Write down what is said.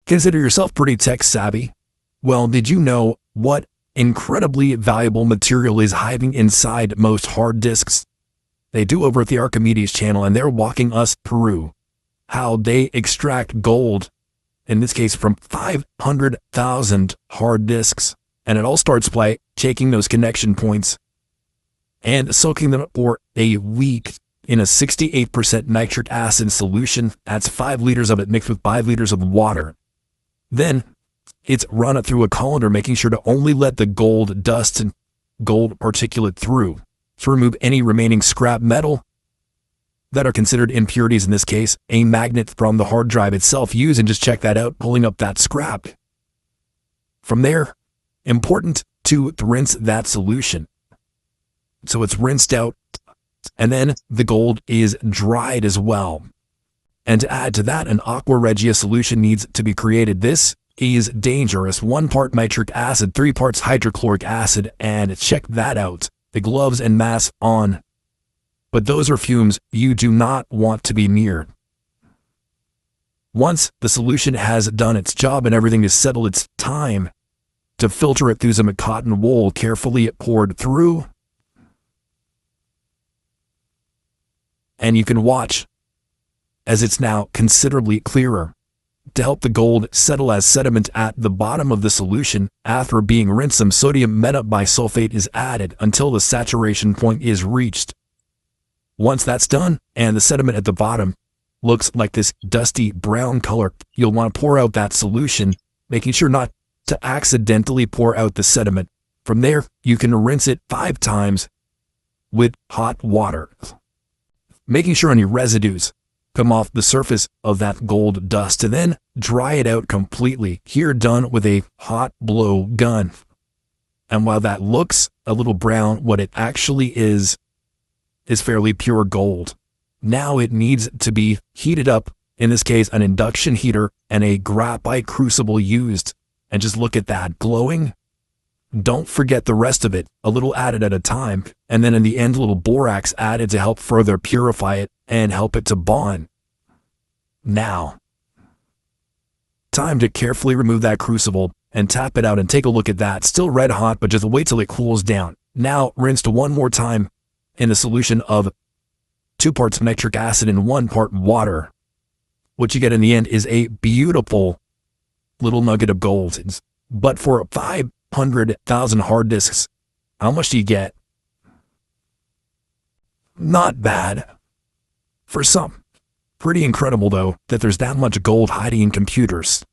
Consider yourself pretty tech savvy. Well, did you know what incredibly valuable material is hiding inside most hard disks? They do over at the Archimedes channel, and they're walking us through how they extract gold, in this case from 500,000 hard disks. And it all starts by taking those connection points and soaking them for a week in a 68% nitric acid solution. That's 5 liters of it mixed with 5 liters of water. Then it's run through a colander, making sure to only let the gold dust and gold particulate through to remove any remaining scrap metal that are considered impurities. In this case, a magnet from the hard drive itself used, and just check that out, pulling up that scrap. From there, important to rinse that solution. So it's rinsed out, and then the gold is dried as well. And to add to that, an aqua regia solution needs to be created. This is dangerous. 1 part nitric acid, 3 parts hydrochloric acid, and check that out. The gloves and mask on. But those are fumes you do not want to be near. Once the solution has done its job and everything is settled, it's time to filter it through some cotton wool, carefully poured through. And you can watch as it's now considerably clearer. To help the gold settle as sediment at the bottom of the solution, after being rinsed, some sodium metabisulfate is added until the saturation point is reached. Once that's done, and the sediment at the bottom looks like this dusty brown color, you'll want to pour out that solution, making sure not to accidentally pour out the sediment. From there, you can rinse it 5 times with hot water, making sure any residues come off the surface of that gold dust, and then dry it out completely. Here done with a hot blow gun. And while that looks a little brown, what it actually is fairly pure gold. Now it needs to be heated up, in this case an induction heater and a graphite crucible used. And just look at that, glowing. Don't forget the rest of it, a little added at a time, and then in the end a little borax added to help further purify it and help it to bond. Now, time to carefully remove that crucible and tap it out and take a look at that. Still red hot, but just wait till it cools down. Now rinsed 1 more time in a solution of 2 parts nitric acid and 1 part water. What you get in the end is a beautiful little nugget of gold. But for 500,000 hard disks, how much do you get? Not bad. For some. Pretty incredible, though, that there's that much gold hiding in computers.